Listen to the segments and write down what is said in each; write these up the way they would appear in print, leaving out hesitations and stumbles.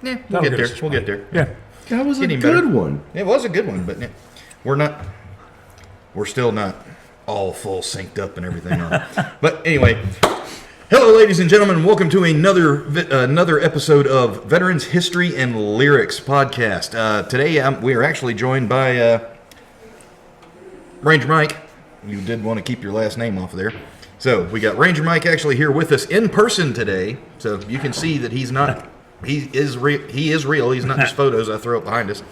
Yeah, we'll get there. We'll get there. Yeah. That was a good one. It was a good one, but we're still not all full synced up and everything on. But anyway, hello, ladies and gentlemen. Welcome to another episode of Veterans History and Lyrics podcast. Today we are actually joined by Ranger Mike. You did want to keep your last name off of there. So we got Ranger Mike actually here with us in person today. So you can see that he's not. He is real. He's not just photos I throw up behind us.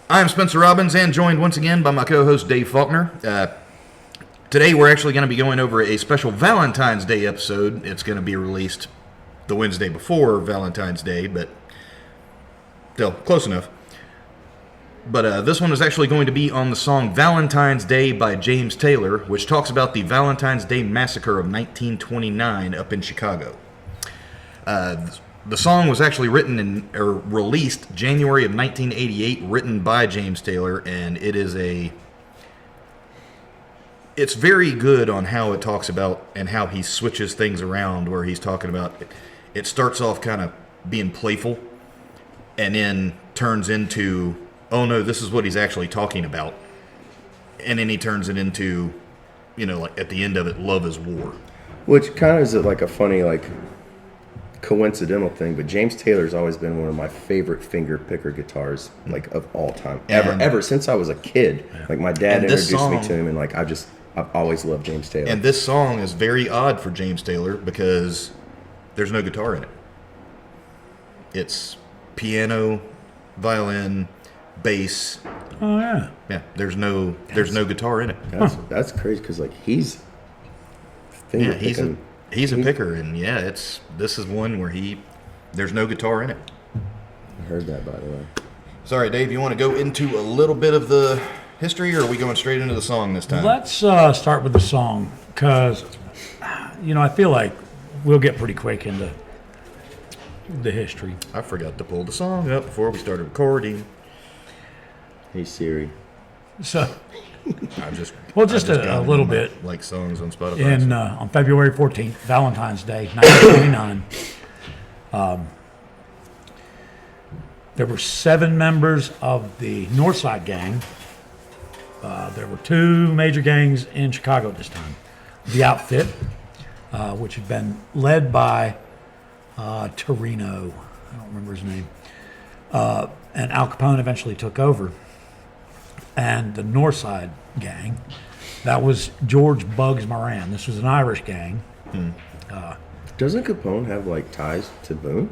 I'm Spencer Robbins, and joined once again by my co-host Dave Faulkner. Today we're actually going to be going over a special Valentine's Day episode. It's going to be released the Wednesday before Valentine's Day, but still close enough. But this one is actually going to be on the song Valentine's Day by James Taylor, which talks about the Valentine's Day Massacre of 1929 up in Chicago. The song was actually released January of 1988, written by James Taylor, and it's very good on how it talks about and how he switches things around, where he's talking about, it starts off kind of being playful and then turns into, oh no, this is what he's actually talking about. And then he turns it into, like at the end of it, love is war. Which kind of is like a funny, coincidental thing, but James Taylor's always been one of my favorite finger picker guitars, of all time, ever since I was a kid. Like my dad introduced me to him, and I've always loved James Taylor. And this song is very odd for James Taylor because there's no guitar in it. It's piano, violin, bass. Oh yeah. Yeah. There's no guitar in it. That's crazy because he's finger picking. He's a picker, and this is one where there's no guitar in it. I heard that, by the way. Sorry, Dave, you want to go into a little bit of the history, or are we going straight into the song this time? Let's start with the song, because, I feel like we'll get pretty quick into the history. I forgot to pull the song up before we started recording. Hey, Siri. So... just a little bit. Like songs on Spotify. On February 14th, Valentine's Day, 1929, there were 7 members of the Northside Gang. There were 2 major gangs in Chicago at this time. The Outfit, which had been led by Torino, I don't remember his name, and Al Capone eventually took over. And the Northside Gang, that was George Bugs Moran. This was an Irish gang. Doesn't Capone have ties to Boone?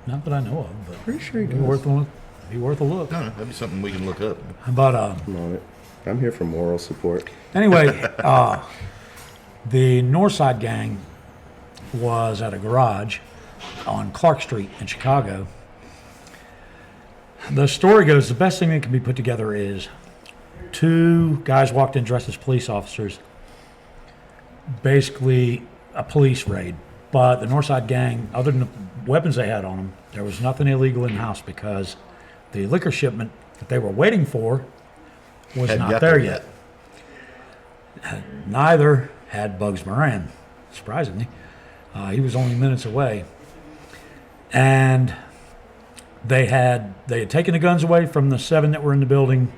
Not that I know of, but pretty sure he does. Be worth a look. No, that'd be something we can look up. But I'm on it. I'm here for moral support. Anyway, the Northside Gang was at a garage on Clark Street in Chicago. The story goes, the best thing that can be put together is 2 guys walked in dressed as police officers, basically a police raid. But the Northside Gang, other than the weapons they had on them, there was nothing illegal in the house because the liquor shipment that they were waiting for was not there yet. Neither had Bugs Moran, surprisingly. He was only minutes away. And... They had taken the guns away from the 7 that were in the building,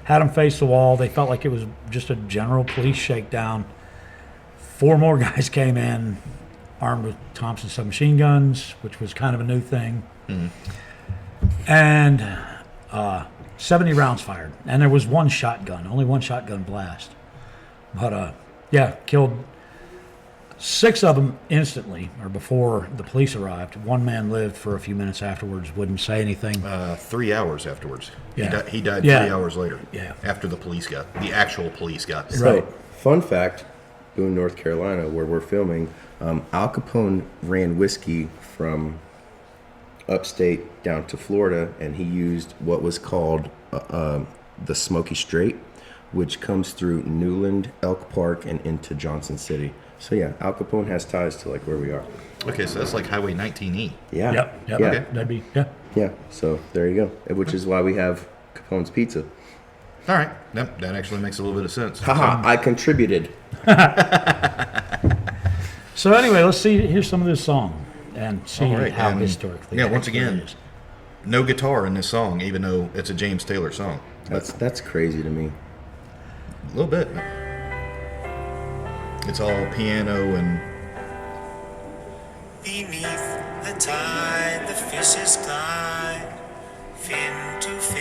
had them face the wall. They felt like it was just a general police shakedown. 4 more guys came in, armed with Thompson submachine guns, which was kind of a new thing. And 70 rounds fired. And there was only one shotgun blast. But, killed 6 of them instantly, or before the police arrived. 1 man lived for a few minutes afterwards, wouldn't say anything. 3 hours afterwards. Yeah. He died 3 hours later. Yeah. After the actual police got there. So, fun fact, Boone, North Carolina, where we're filming, Al Capone ran whiskey from upstate down to Florida, and he used what was called the Smoky Strait, which comes through Newland, Elk Park, and into Johnson City. So yeah, Al Capone has ties to where we are. Okay, so that's like Highway 19E. Yeah. Yep. Yeah. Okay. That'd be, yeah. Yeah, so there you go. Which is why we have Capone's Pizza. All right. That actually makes a little bit of sense. Haha, I contributed. So anyway, let's see. Here's some of this song and see All right, how and, historically. yeah, once accurate again, it is. no guitar in this song, even though it's a James Taylor song. That's crazy to me. A little bit. It's all piano and Beneath the tide, the fishes glide, fin to fin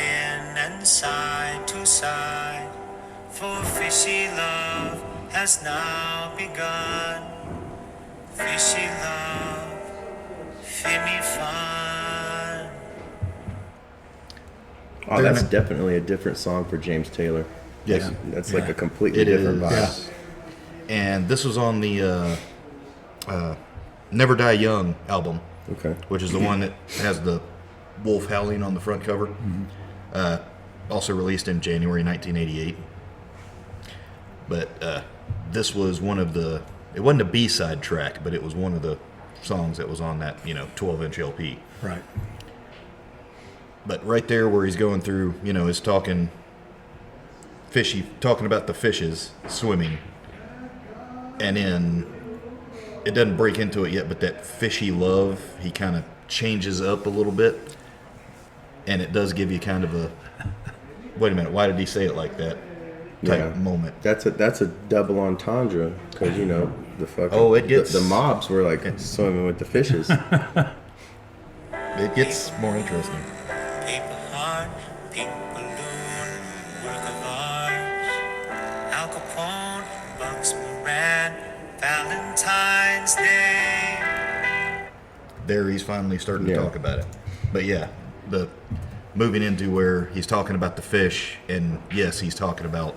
and side to side. For fishy love has now begun. Fishy love, finny fun. Oh, that's definitely a different song for James Taylor. yes, That's like Yeah. a completely it different is. vibe. And this was on the Never Die Young album, Okay. which is the one that has the wolf howling on the front cover. Also released in January 1988. But this was one of the. It wasn't a B-side track, but it was one of the songs that was on that 12-inch LP. Right. But right there, where he's going through, is talking about the fishes swimming, and then it doesn't break into it yet, but that fishy love, he kind of changes up a little bit, and it does give you kind of a wait a minute, why did he say it like that type moment. That's a double entendre because the fucking It gets the mobs were like swimming with the fishes. It gets more interesting. Paper heart, pink balloon, work of art. Al Capone, Bugs Moran, Valentine's Day. There he's finally starting to Yeah. talk about it. But yeah, the moving into where he's talking about the fish, and yes, he's talking about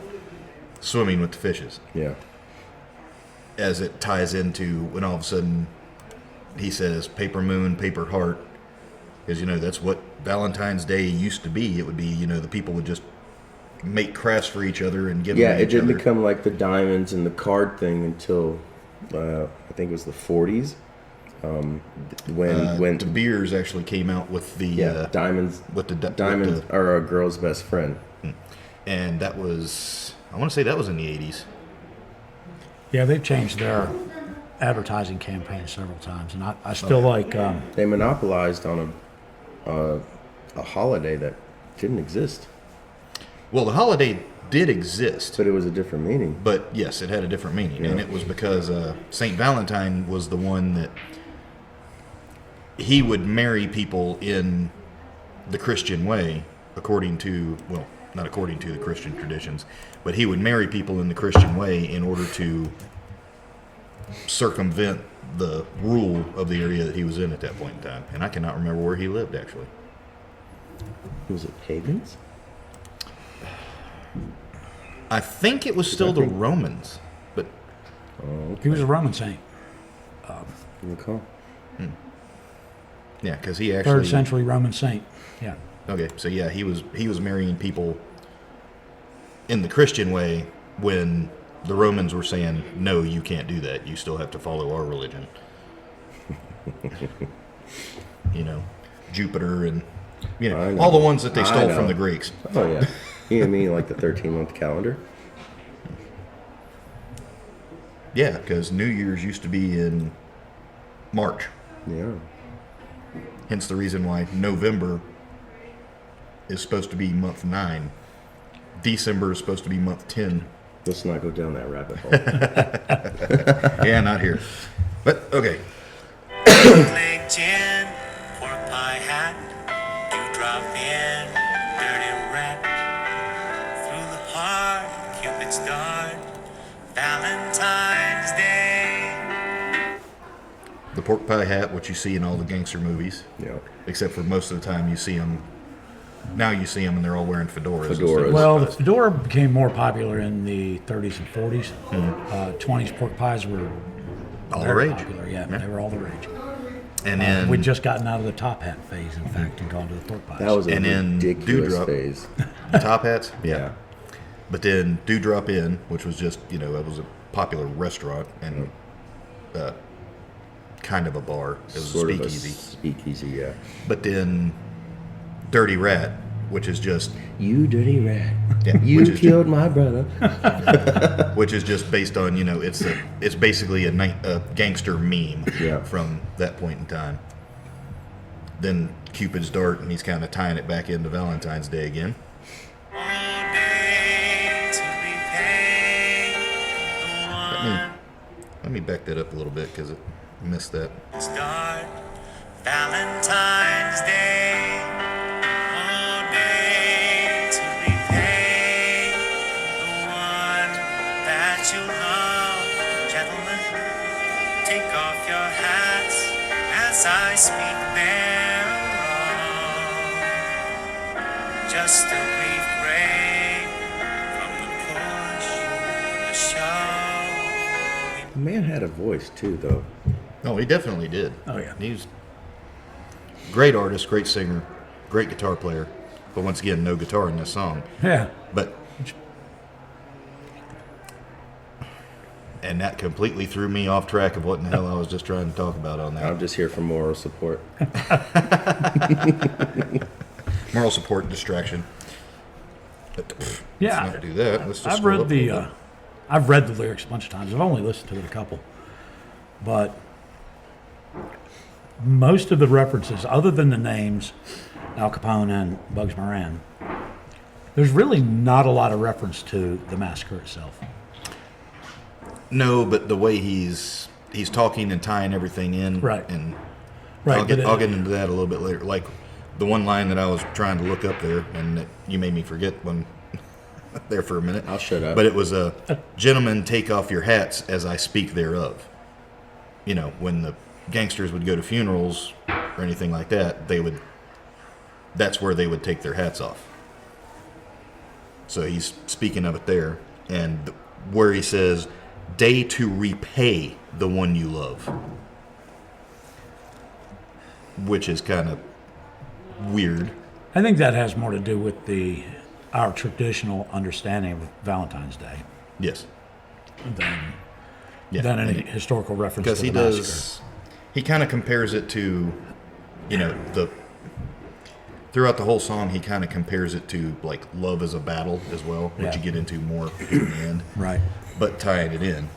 swimming with the fishes, Yeah. as it ties into when all of a sudden he says paper moon, paper heart, because that's what Valentine's Day used to be. It would be the people would just make crafts for each other and give Yeah, them to it each didn't other. become like the diamonds and the card thing until I think it was the 40s. When De Beers actually came out with the diamonds with the diamonds with are a girl's best friend. and that was, I want to say that was in the 80s. Yeah, they've changed their advertising campaign several times, and I still like. They monopolized on a holiday that didn't exist, Well, the holiday did exist, but it was a different meaning. but yes, it had a different meaning, and Yeah. it was because Saint Valentine was the one that he would marry people in the Christian way, according to, well, not according to the Christian traditions, but he would marry people in the Christian way in order to circumvent the rule of the area that he was in at that point in time. And I cannot remember where he lived, actually. Was it pagans? I think it was still the Romans, but He was a Roman saint, You recall? yeah, because he third actually century Roman saint. Yeah. okay, so yeah, he was marrying people in the Christian way when the Romans were saying, no, you can't do that. You still have to follow our religion. Jupiter and I know. all the ones that they I stole know. from the Greeks. Oh yeah. You mean like the 13-month calendar? Yeah, because New Year's used to be in March. Yeah. Hence the reason why November is supposed to be month 9. December is supposed to be month 10. Let's not go down that rabbit hole. Yeah, not here. But, okay. Leg gin, pork pie hat, dewdrop in, dirty rat. Through the heart, Cupid's dart, Valentine's Day. The pork pie hat, what you see in all the gangster movies, Yeah. except for most of the time you see them. Now you see them and they're all wearing fedoras. instead Fedoras. of Well, the ties. fedora became more popular in the 30s and 40s. 20s pork pies were All the very rage. popular. Yeah, they were all the rage. And then We'd just gotten out of the top hat phase, in fact, and gone to the pork pies. That was a And then ridiculous Dewdrop. phase. the top hats, yeah. Yeah. But then Dewdrop Inn, which was just it was a popular restaurant and kind of a bar. It was Sort a of a speakeasy. speakeasy, yeah. But then Dirty Rat which is just You dirty rat. Yeah, You which is killed my brother. which is just based on it's basically a gangster meme Yeah. from that point in time. Then Cupid's dart, and he's kind of tying it back into Valentine's Day again. All day to repay the one Let me back that up a little bit because I missed that. start. Valentine's Day. All day to repay the one that you love. Gentlemen, take off your hats as I speak thereof. Just a brief break from the push, the shove. The man had a voice too, though. Oh, he definitely did. Oh, yeah. He's a great artist, great singer, great guitar player. But once again, no guitar in this song. Yeah. But and that completely threw me off track of what in the hell I was just trying to talk about on that. I'm just here for moral support. Moral support, distraction. But, Yeah. let's not do that. Let's just I've scroll read up a little the bit. I've read the lyrics a bunch of times. I've only listened to it a couple, but most of the references, other than the names Al Capone and Bugs Moran, there's really not a lot of reference to the massacre itself. No, but the way he's talking and tying everything in, Right. And Right, I'll get, but I'll get into that a little bit later. Like the one line that I was trying to look up there, and that you made me forget when there for a minute. I'll shut up. But it was gentlemen, take off your hats as I speak thereof. You know, when the gangsters would go to funerals or anything like that, that's where they would take their hats off. So he's speaking of it there, and where he says, "Day to repay the one you love," which is kind of weird. I think that has more to do with our traditional understanding of Valentine's Day Yes. than any historical reference Because to he the massacre. he kind of compares it to, throughout the whole song, he kind of compares it to like love as a battle as well, which Yeah. you get into more in the end, Right. but tying it in.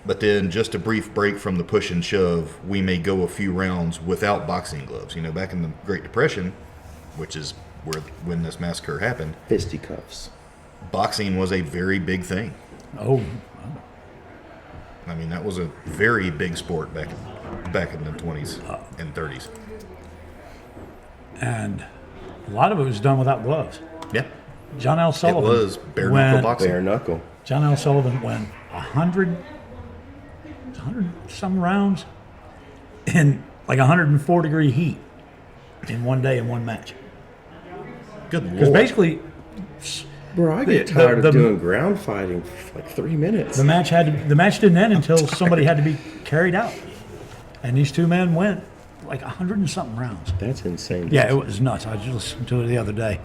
But then just a brief break from the push and shove, we may go a few rounds without boxing gloves. Back in the Great Depression, which is when this massacre happened, Fisticuffs. boxing was a very big thing. Oh, I mean, that was a very big sport back in the 20s and 30s. and a lot of it was done without gloves. Yeah, John L. it Sullivan. was bare knuckle boxing. Bare knuckle. John L. Sullivan went 100 some rounds in like 104-degree heat in one day in one match. Good Because lord! basically, Bro, I get The- tired the- of doing ground fighting for like 3 minutes. the match didn't end until somebody had to be carried out, and these two men went like 100 and something rounds. That's insane. Yeah, it was nuts. I just listened to it the other day.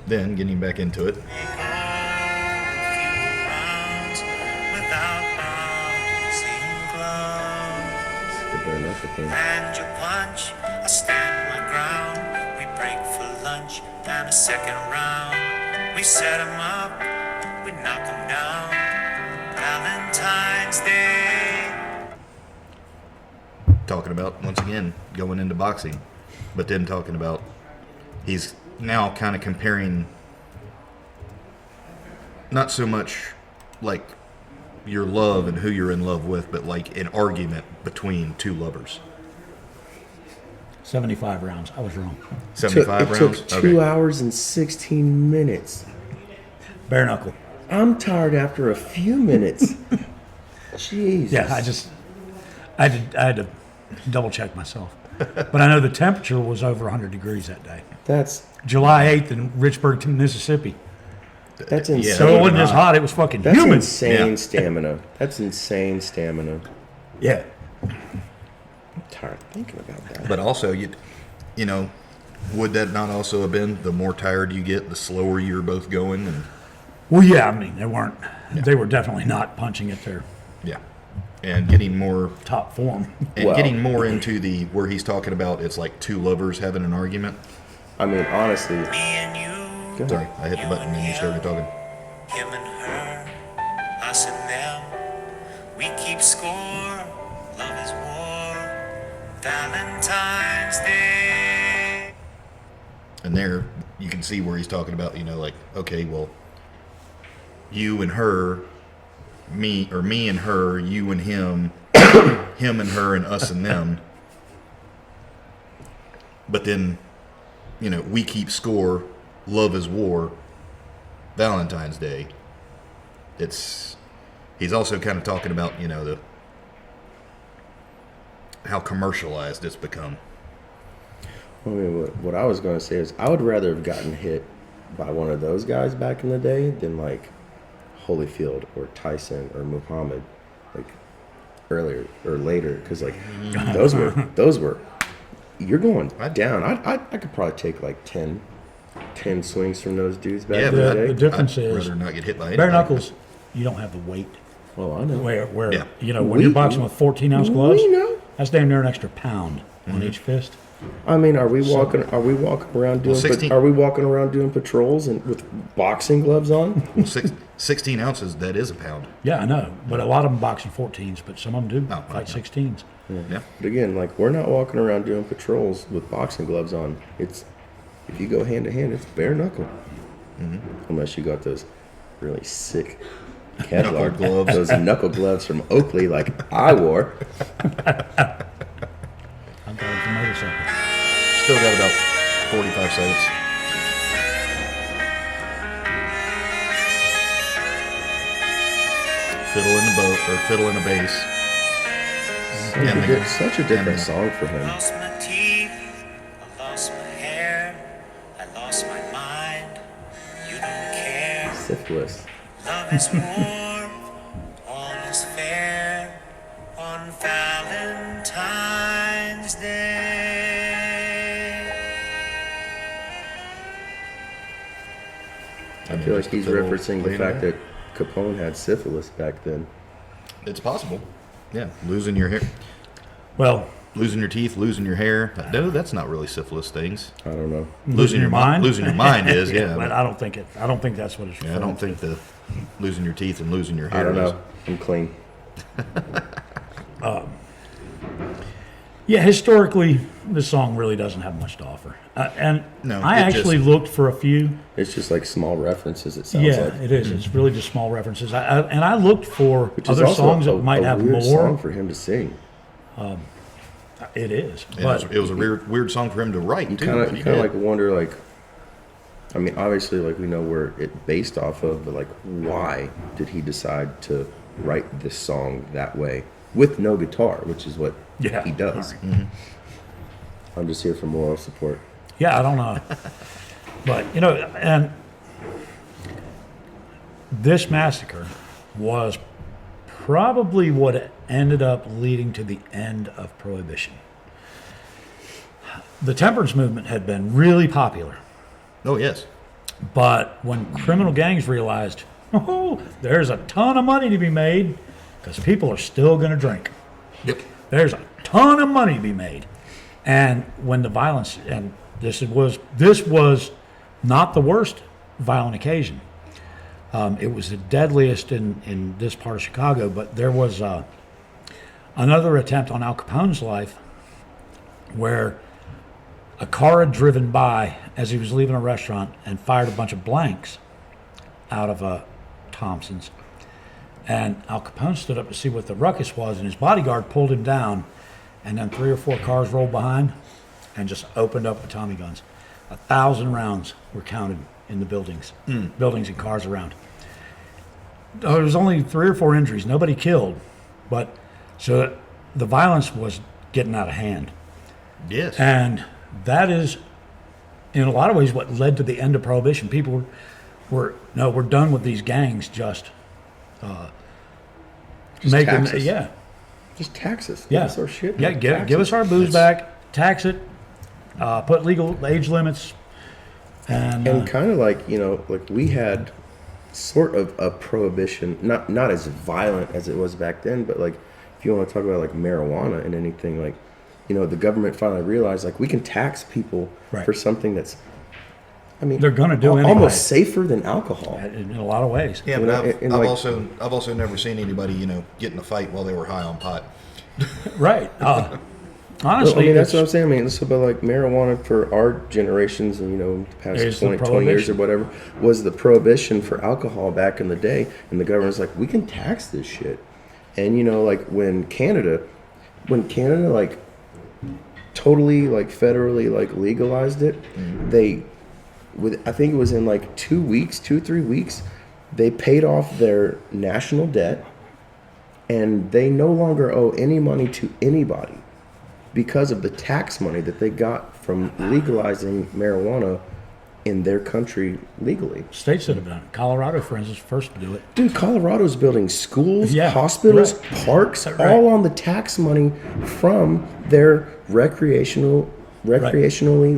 Then getting back into it, The bare knuckle thing. And you punch, I stand my ground. We break for lunch and a second round. We set 'em up, we knock 'em down. Valentine's Day. talking about once again going into boxing, but then talking about he's now kind of comparing not so much like your love and who you're in love with, but like an argument between two lovers. 75 rounds. I was wrong. 75 it rounds. took 2 hours and 16 minutes. Bare knuckle. I'm tired after a few minutes. Jesus. Yeah, I had to double check myself. But I know the temperature was over 100 degrees that day. That's July 8th in Richburg, Mississippi. insane. So it wasn't just hot, it was fucking That's humid. insane Yeah. stamina. That's insane stamina. Yeah. I'm tired thinking about that. But also, you know, would that not also have been the more tired you get, the slower you're both going? And Well, yeah, I mean, they were definitely not punching at their yeah, and getting more top form. and Well- getting more into the where he's talking about it's like two lovers having an argument. I mean, honestly, Me and you, go ahead. Sorry, I hit the button and you started talking. him and her, us and them. We keep score, love is war. Valentine's Day. And there you can see where he's talking about, like, okay, well, you and her, me and her, you and him, him and her, and us and them. But then, we keep score, love is war, Valentine's Day. He's also kind of talking about, how commercialized it's become. I mean, what I was going to say is I would rather have gotten hit by one of those guys back in the day than like Holyfield or Tyson or Muhammad, like earlier or later, because like those were you're going down. I could probably take like 10 swings from those dudes back Yeah, in but the The day. difference I'd is rather not get hit by bare anybody. knuckles. You don't have the weight. Oh, I know. Where Yeah. when you're boxing with 14-ounce gloves, We know. that's damn near an extra pound on each fist. I mean, are we walking around doing 16 are we walking around doing patrols and with boxing gloves on? Well, 16 ounces, that is a pound. Yeah, I know, but a lot of them boxing 14s, but some of them do Oh, fight okay. 16s. Yeah. But again, like we're not walking around doing patrols with boxing gloves on. It's if you go hand to hand, it's bare knuckle. Unless you got those really sick Kevlar Knuckle gloves. those knuckle gloves from Oakley, like I wore. I'm going for motorcycle. Still got about 45 seconds. Fiddle in the boat, or fiddle in a bass. Such a different and- song for I him. lost my teeth, I lost my hair, I lost my mind. You don't care. Syphilis. Love is war, all is fair on Valentine's Day. I feel like he's referencing the fact that Capone had syphilis back then. It's possible. Yeah, losing your hair, Well, losing your teeth, losing your hair. No, that's not really syphilis things. I don't know. Losing your mind. Losing your mind is, yeah. but but- I don't think that's what it's. yeah, I don't think the losing your teeth and losing your hair. I don't is- know. I'm clean. Yeah, historically, this song really doesn't have much to offer. And No, I it actually just- looked for a few. It's just like small references. It sounds Yeah, like. it is. It's really just small references. I looked for Which is other also songs a, that might a have weird more. song for him to sing. It is, Yeah, but it was a weird song for him to write too. Kind but of he kind of did. like wonder like. I mean, obviously, like we know where it based off of, but like, why did he decide to write this song that way with no guitar, which is what Yeah. he does? I'm just here for moral support. yeah, I don't know. But and this massacre was probably what ended up leading to the end of Prohibition. The temperance movement had been really popular. Oh yes. But when criminal gangs realized, oh, there's a ton of money to be made because people are still going to drink. Yep. There's a ton of money to be made. And when the violence, and this was not the worst violent occasion. It was the deadliest in this part of Chicago, but there was another attempt on Al Capone's life where a car had driven by as he was leaving a restaurant and fired a bunch of blanks out of Thompson's. And Al Capone stood up to see what the ruckus was, and his bodyguard pulled him down, and then 3 or 4 cars rolled behind and just opened up with Tommy guns. 1,000 rounds were counted in the buildings and cars around. There was only 3 or 4 injuries, nobody killed, but so the violence was getting out of hand. Yes. And that is, in a lot of ways, what led to the end of Prohibition. People we're done with these gangs just making, taxes. yeah, Just taxes. yeah, Give us our shit. yeah. back. Give Taxes. us our booze back, tax it, put legal age limits, and And kind of like, like we had sort of a prohibition, not as violent as it was back then, but like if you want to talk about like marijuana and anything, like, the government finally realized like we can tax people Right. for something that's, I mean, They're gonna do anyway. almost safer than alcohol. in a lot of ways. Yeah, You but know, I've, and I've like- also never seen anybody get in a fight while they were high on pot. Right. Well, Honestly, I mean, that's it's- what I'm saying. I mean, it's about like marijuana for our generations and, the past Is the 20 years or prohibition. whatever was the prohibition for alcohol back in the day. And the government's like, we can tax this shit. And, like when Canada like totally like federally like legalized it, I think it was in like 2-3 weeks, they paid off their national debt and they no longer owe any money to anybody because of the tax money that they got from legalizing marijuana in their country legally. states that have done it. Colorado, for instance, first to do it. Dude, Colorado's building schools, Yeah, hospitals, right. parks, Right. all on the tax money from their recreationally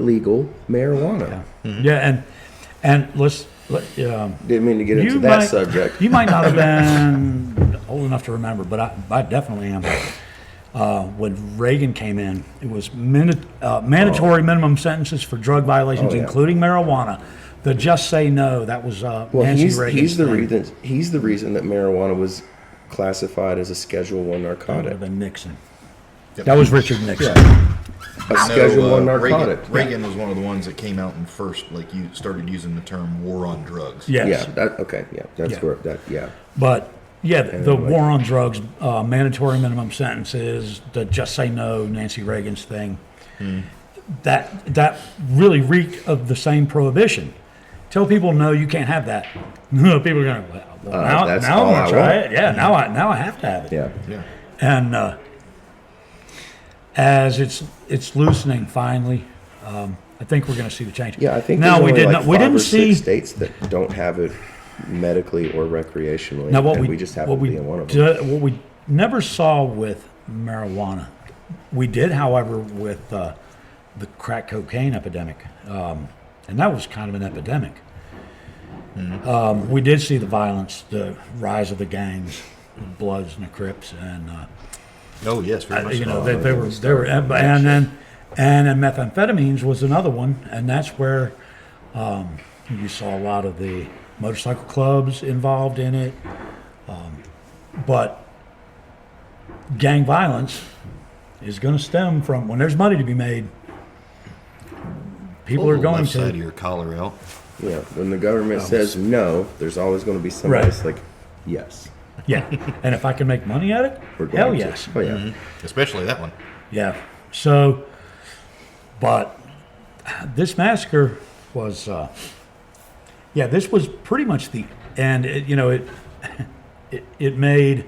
legal marijuana. Yeah, and Didn't mean to get into you that might- subject. You might not have been old enough to remember, but I definitely am. When Reagan came in, it was mandatory minimum sentences for drug violations, Oh, yeah. including marijuana. The just say no, that was Well, Nancy Reagan's he's the thing. reason that marijuana was classified as a Schedule 1 That would narcotic. have been Nixon. Yep. That was Richard Nixon. A Schedule 1 narcotic. Reagan was one of the ones that came out and first, you started using the term war on drugs. Yes. Yeah, that's Yeah. where that, yeah. But yeah, the like- war on drugs, mandatory minimum sentences, the just say no, Nancy Reagan's thing. That really reeked of the same prohibition. Tell people no, you can't have that. People are going, now that's I'm all going I to try want. it. Yeah, now I have to have it. Yeah. Yeah. And as it's loosening finally, I think we're going to see the change. Yeah, I think now there's we only did like not. We 5 didn't or see 6 states that don't have it medically or recreationally. now what and we just happen to be in one of them. what we never saw with marijuana. We did, however, with the crack cocaine epidemic, and that was kind of an epidemic. We did see the violence, the rise of the gangs, the Bloods and the Crips, and Oh yes, very much you so. know they were, and then methamphetamines was another one, and that's where you saw a lot of the motorcycle clubs involved in it, but gang violence is going to stem from when there's money to be made. People Pull are the going left side of to. your collar out. Yeah, when the government says no, there's always going to be somebody Right. that's like, yes, Yeah, and if I can make money at it, we're going hell to. yes. Oh yeah. Especially that one. Yeah. So, but this massacre was, this was pretty much the end. It made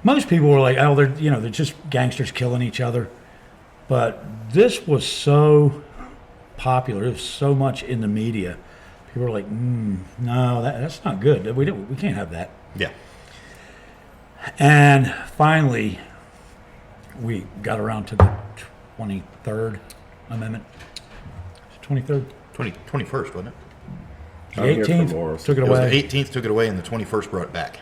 most people were like, oh, they're just gangsters killing each other. But this was so popular. It was so much in the media. People were like, no, that's not good. We can't have that. Yeah. And finally, we got around to the 23rd Amendment. 23rd? 21st, wasn't it? The I'm here for 18th morals. took it It was away. the 18th took it away, and the 21st brought it back.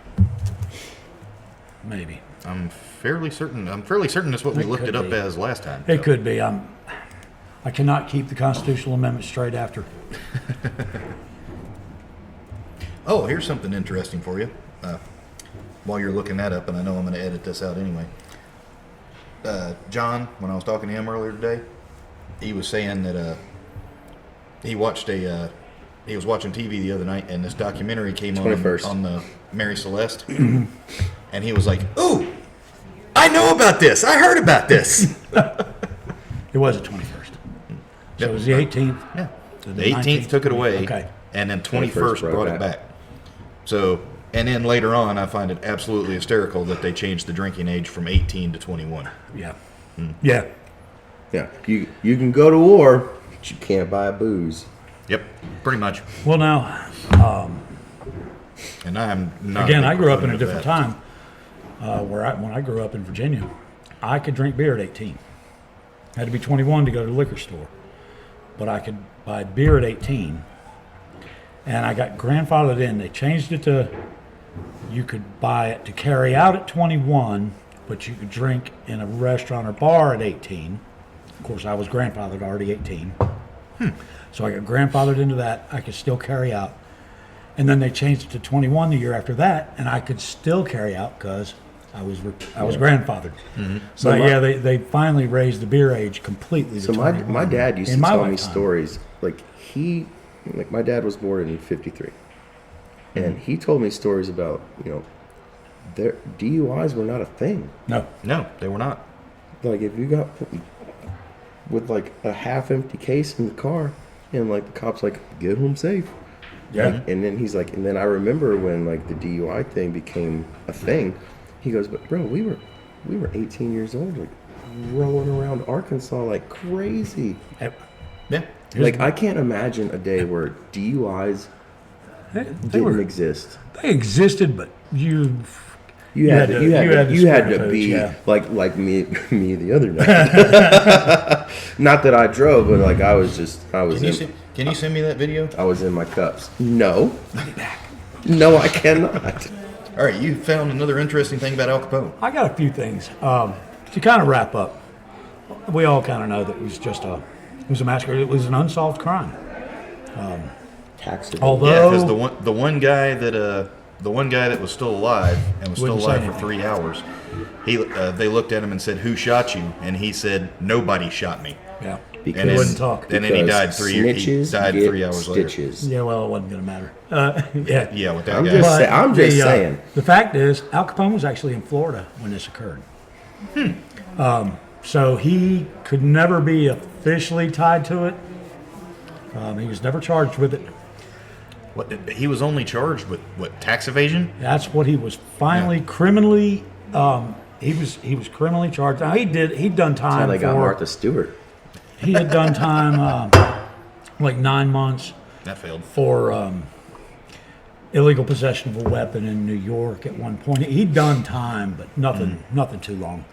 Maybe. I'm fairly certain that's what we It looked could it up be. as last time. It could be. I cannot keep the constitutional amendment straight after. Oh, here's something interesting for you. While you're looking that up, and I know I'm going to edit this out anyway. John, when I was talking to him earlier today, he was saying that he was watching TV the other night, and this documentary came on 21st. the Mary Celeste, and he was like, "Ooh, I know about this. I heard about this." It was the 21st. So it was the 18th. Yeah. The The 18th took it away, Okay. and then 21st 21st brought it back. So, and then later on, I find it absolutely hysterical that they changed the drinking age from 18 to 21. Yeah. Yeah. Yeah, you can go to war, but you can't buy booze. Yep, pretty much. Well, now, And I'm not. again, a I big grew up in a proponent of different that. time. When I grew up in Virginia, I could drink beer at 18. I had to be 21 to go to the liquor store, but I could buy beer at 18. And I got grandfathered in. They changed it to you could buy it to carry out at 21, but you could drink in a restaurant or bar at 18. Of course, I was grandfathered already 18. So I got grandfathered into that. I could still carry out. And then they changed it to 21 the year after that, and I could still carry out because I was grandfathered. So they finally raised the beer age completely to 21. My dad used in to my tell me lifetime. stories like my dad was born in '53, and he told me stories about their DUIs were not a thing. No. No, they were not. Like if you got with like a half empty case in the car, and like the cops like get home safe. Yeah. Like, and then he's like, and then I remember when like the DUI thing became a thing. He goes, but bro, we were 18 years old, like rolling around Arkansas like crazy. Yeah. Like I can't imagine a day where DUIs They didn't exist. They existed, but you had to to be yeah. like me the other night. Not that I drove, but like I was Can you send me that video? I was in my cups. No, no, I cannot. All right, you found another interesting thing about Al Capone. I got a few things to kind of wrap up. We all kind of know that it was a massacre. It was an unsolved crime. Tax evasion. Although Yeah, because the one guy that was still alive and was still Wouldn't say alive for anything. 3 hours, they looked at him and said, "Who shot you?" And he said, "Nobody shot me." yeah, Because- And he wouldn't talk. And then he died He snitches died get 3 hours later. stitches. Yeah, well, it wasn't going to matter. Yeah. Yeah, with that I'm guy. just But I'm just saying. The fact is, Al Capone was actually in Florida when this occurred. So he could never be officially tied to it. He was never charged with it. He was only charged with what, tax evasion? That's what he was finally criminally. He was criminally charged. Now he'd done time How they got for. Martha Stewart. He had done time like 9 months That failed. for illegal possession of a weapon in New York at one point. He'd done time, but nothing too long.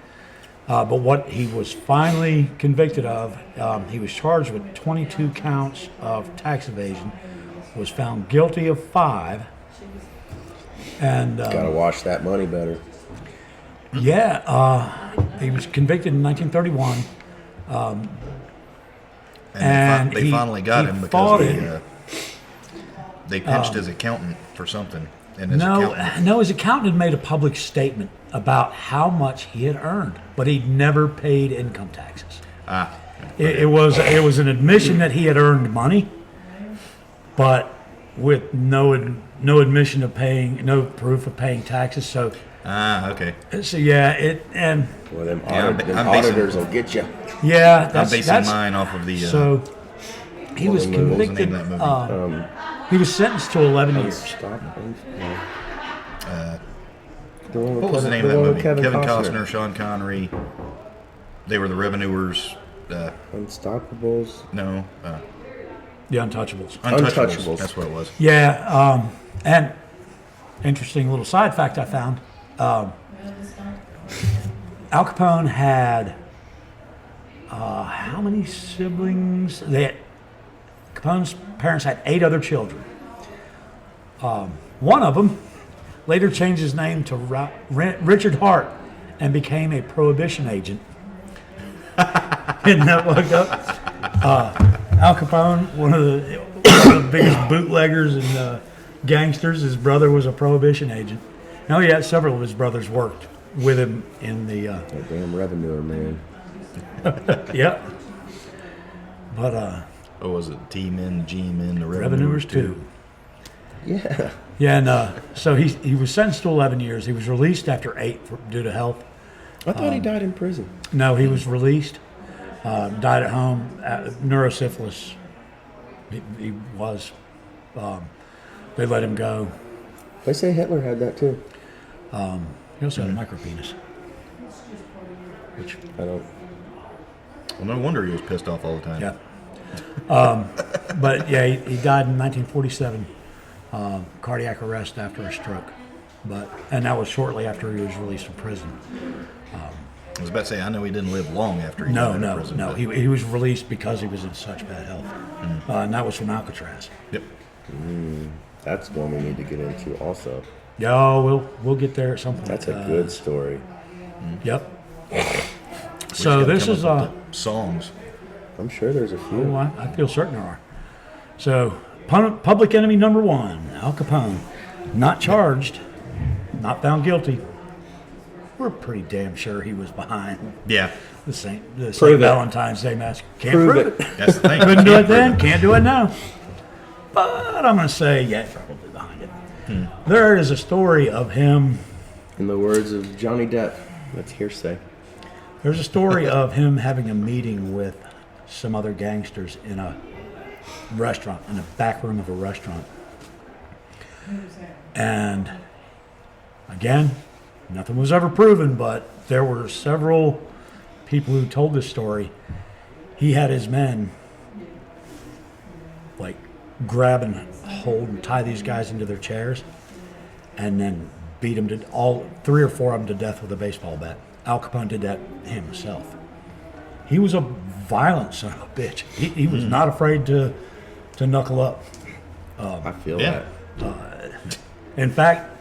But what he was finally convicted of, he was charged with 22 counts of tax evasion, was found guilty of 5. And Gotta wash that money better. he was convicted in 1931. And they he- finally got he him fought because they pinched his accountant for something. And his No, accountant, his accountant had made a public statement about how much he had earned, but he'd never paid income taxes. It was an admission that he had earned money, but with no admission of paying, no proof of paying taxes. So okay. and Well, them, Yeah, them I'm basing- auditors will get you. yeah, I'm that's basing mine off of the. so. He was what was the name convicted. of that movie? He was sentenced to 11 years. Stop. What was the name of that movie? Kevin Costner, Sean Connery. They were the revenuers. Unstoppables. No, The Untouchables. Untouchables. That's what it was. Yeah, and interesting little side fact I found. Al Capone had how many siblings? Capone's parents had 8 other children. One of them later changed his name to Richard Hart and became a prohibition agent. Isn't that fucked up? Al Capone, one of the biggest bootleggers and gangsters, his brother was a prohibition agent. Now he had several of his brothers worked with him in the. That damn revenuer, man. Yep. But What was it? T-Men, G-Men, the revenuers too. Yeah. Yeah, and so he was sentenced to 11 years. He was released after 8 due to health. I thought he died in prison. No, he was released. Died at home. Neurosyphilis. He was. They let him go. They say Hitler had that too. He also had a micropenis. Which, I don't. Well, no wonder he was pissed off all the time. yeah. But yeah, he died in 1947. Cardiac arrest after a stroke. And that was shortly after he was released from prison. I was about to say, I know he didn't live long after he No, got out no, of prison. no. but- He was released because he was in such bad health. And that was from Alcatraz. Yep. That's one we need to get into also. Yeah, we'll get there at some point. That's a good story. Yep. We just So gotta this come is up with the songs. I'm sure there's a few. I feel certain there are. So public enemy number one, Al Capone, not charged, not found guilty. We're pretty damn sure he was behind Yeah, the St. Prove it. Valentines Day Massacre. Can't Prove prove it. it. that's the thing. Couldn't do it Can't prove then, can't do it now. But I'm going to say, yeah, probably behind it. There is a story of him. In the words of Johnny Depp, that's hearsay. There's a story of him having a meeting with some other gangsters in a restaurant, in the back room of a restaurant. And again, nothing was ever proven, but there were several people who told this story. He had his men like grab and hold and tie these guys into their chairs and then beat them to all 3 or 4 of them to death with a baseball bat. Al Capone did that himself. He was a violent son of a bitch. He was not afraid to knuckle up. I feel Yeah. that. In fact,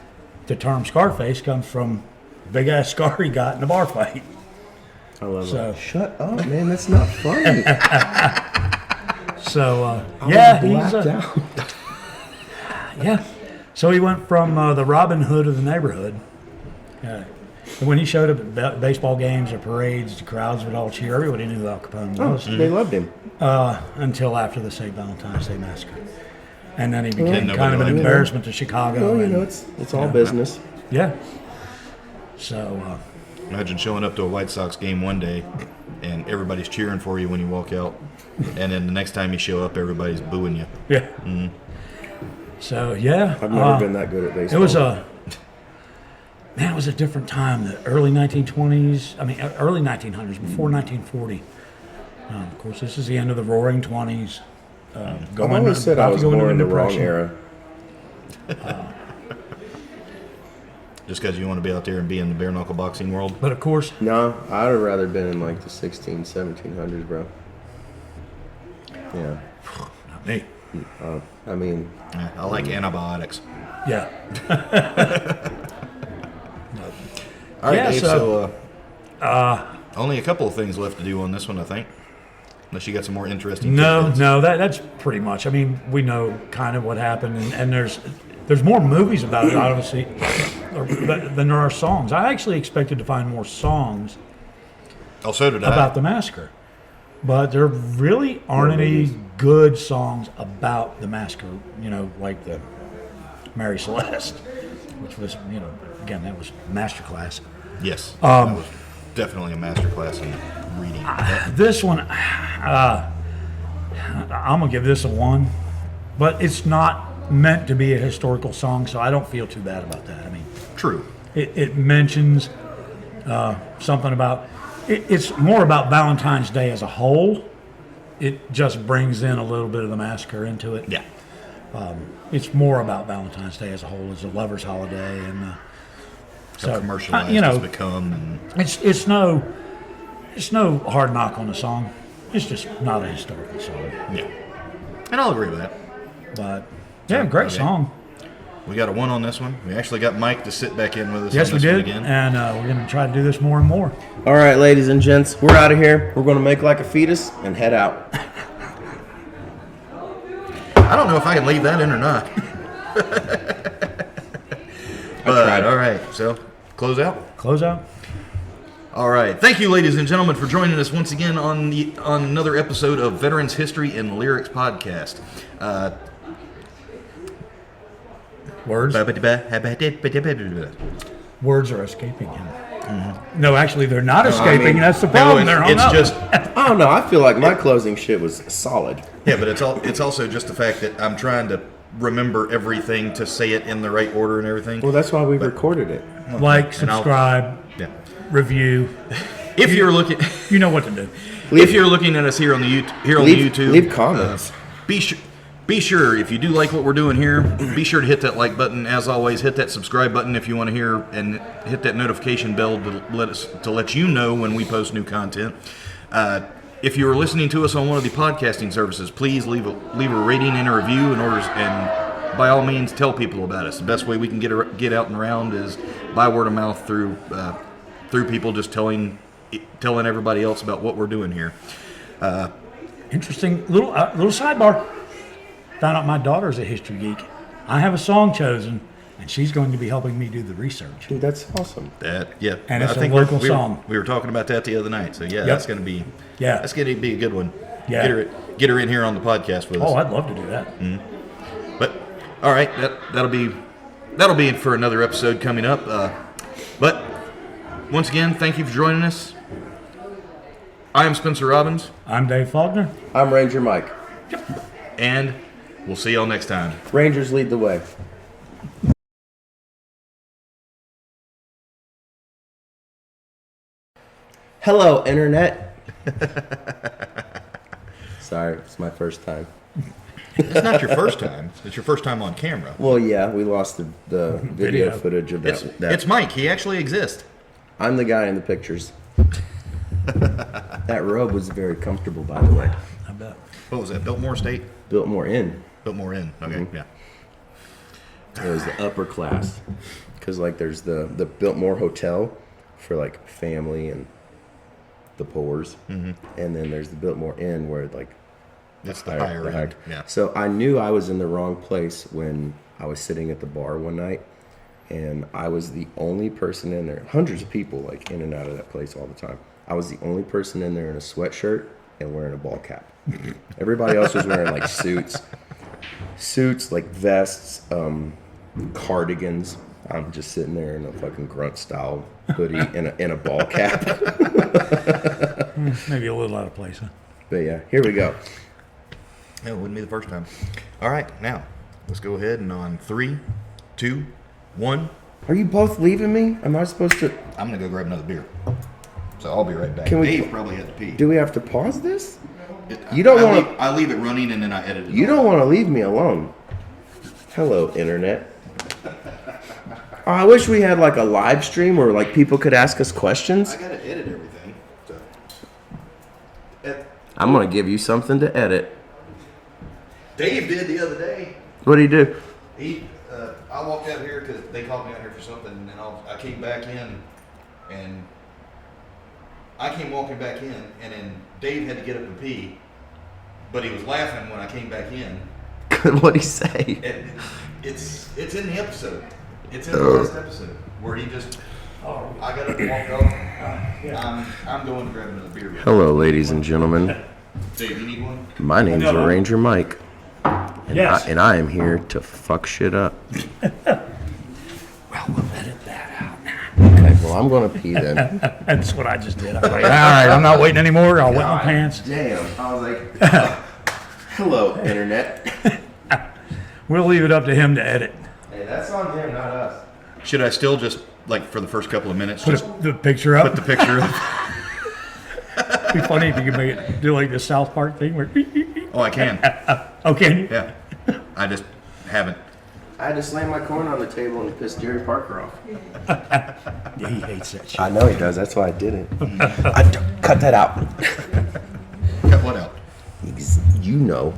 the term Scarface comes from the big ass scar he got in a bar fight. I love So- it. Shut up, man. That's not funny. So I yeah, was he's blacked out. yeah. So he went from the Robin Hood of the neighborhood. And when he showed up at baseball games or parades, the crowds would all cheer. Everybody knew who Al Capone was They loved him. until after the St. Valentine's Day Massacre. And then he became nobody kind of an liked him. embarrassment to Chicago. Well, and- it's all business. yeah. So Imagine showing up to a White Sox game one day and everybody's cheering for you when you walk out, and then the next time you show up, everybody's booing you. yeah. So yeah, I've never been that good at it baseball. was it was a different time. The early 1920s. I mean, early 1900s, before 1940. Of course, this is the end of the Roaring 20s. I've always said I was born in the wrong era. Just because you want to be out there and be in the bare knuckle boxing world. But of course, No, I'd have rather been in like the 1700s, bro. Yeah. not me. I mean, I like antibiotics. Yeah. All right, Yeah, Dave. so- So, only a couple of things left to do on this one, I think. Unless you got some more interesting. No, tidbits. that's pretty much. I mean, we know kind of what happened, and there's more movies about it, obviously, than there are songs. I actually expected to find more songs Oh, so did I. about the massacre, but there really aren't any good songs about the massacre. You know, like the Mary Celeste, which was, again, that was masterclass. Yes. That was definitely a masterclass in reading. This one, I'm gonna give this a 1, but it's not meant to be a historical song, so I don't feel too bad about that. I mean, True. it mentions something about it's more about Valentine's Day as a whole. It just brings in a little bit of the massacre into it. Yeah. It's more about Valentine's Day as a whole as a lover's holiday, and How commercialized you know, it's become. And it's no hard knock on the song. It's just not a historical song. yeah. And I'll agree with that. But yeah, great Okay. song. We got a 1 on this one. We actually got Mike to sit back in with us Yes, on we this one did, again. and we're going to try to do this more and more. all right, ladies and gents, we're out of here. We're going to make like a fetus and head out. I don't know if I can leave that in or not. But, tried. all right. So, close out. Close out. All right. Thank you, ladies and gentlemen, for joining us once again on another episode of Veterans History and Lyrics Podcast. Words. Words are escaping him. No, actually, they're not escaping. That's the problem. They're hung it's up. just I don't know. I feel like my closing shit was solid. yeah, but it's also just the fact that I'm trying to remember everything to say it in the right order and everything. Well, that's why we recorded it. Like, And I'll- subscribe, Yeah. review. If you're looking, You know what to do. if you're looking at us here on the YouTube, Leave comments. Be sure if you do like what we're doing here, be sure to hit that like button. As always, hit that subscribe button if you want to hear, and hit that notification bell to let you know when we post new content. If you are listening to us on one of the podcasting services, please leave a rating and a review in order and by all means, tell people about us. The best way we can get out and around is by word of mouth through people just telling everybody else about what we're doing here. Interesting little sidebar. Found out my daughter's a history geek. I have a song chosen, and she's going to be helping me do the research. Dude, that's awesome. Yeah, And it's I think a local we song. We were talking about that the other night. So yeah, that's going to be that's going to be a good one. Yeah. Get her in here on the podcast with us. Oh, I'd love to do that. But all right, that'll be it for another episode coming up. But once again, thank you for joining us. I am Spencer Robbins, I'm Dave Faulkner. I'm Ranger Mike. and we'll see y'all next time. Rangers lead the way. Hello, Internet. Sorry, it's my first time. It's not your first time. It's your first time on camera. Well, yeah, we lost the video footage of that. It's Mike. He actually exists. I'm the guy in the pictures. That robe was very comfortable, by the way. I bet. What was that? Biltmore State? Biltmore Inn. Biltmore Inn. Okay, yeah. It was the upper class. Because, like, there's the Biltmore Hotel for, like, family and the poors. Mm-hmm. And then there's the Biltmore Inn where, like, It's the higher end. Yeah. So I knew I was in the wrong place when I was sitting at the bar one night. And I was the only person in there. Hundreds of people, like, in and out of that place all the time. I was the only person in there in a sweatshirt and wearing a ball cap. Everybody else was wearing, like, suits, like vests, cardigans. I'm just sitting there in a fucking grunt style hoodie and a ball cap. Maybe a little out of place, huh? But yeah, here we go. Yeah, it wouldn't be the first time. All right, now let's go ahead and on 3, 2, 1. Are you both leaving me? Am I supposed to? I'm gonna go grab another beer. So I'll be right back. Can we- Dave probably had to pee. Do we have to pause this? You don't want to. I leave it running and then I edit it. You don't want to leave me alone. Hello, Internet. Oh, I wish we had like a live stream where like people could ask us questions. I gotta edit everything. So. I'm gonna give you something to edit. Dave did the other day. What do you do? I walked out here because they called me out here for something, and then I came back in, and I came walking back in, and then Dave had to get up and pee, but he was laughing when I came back in. What'd he say? And it's in the episode. It's in the last episode where he just. I got up and walked off. I'm going to grab another beer. Hello, ladies and gentlemen. Dave, you need one? My name's Ranger Mike. And, Yes. and I am here to fuck shit up. Well, we'll edit that out. Okay, well, I'm gonna pee then. That's what I just did. I was like, all right, I'm not waiting anymore. I'll wet my pants. Damn. I was like, hello, Internet. We'll leave it up to him to edit. Hey, that's on him, not us. Should I still just, like, for the first couple of minents, Put just the picture up. put the picture up? It'd be funny if you could make it do like the South Park thing where. Oh, I can. Okay. Yeah. I just haven't. I had to slam my corn on the table and piss Jerry Parker off. Yeah, he hates that shit. I know he does. That's why I did it. Cut that out. Cut what out? You know.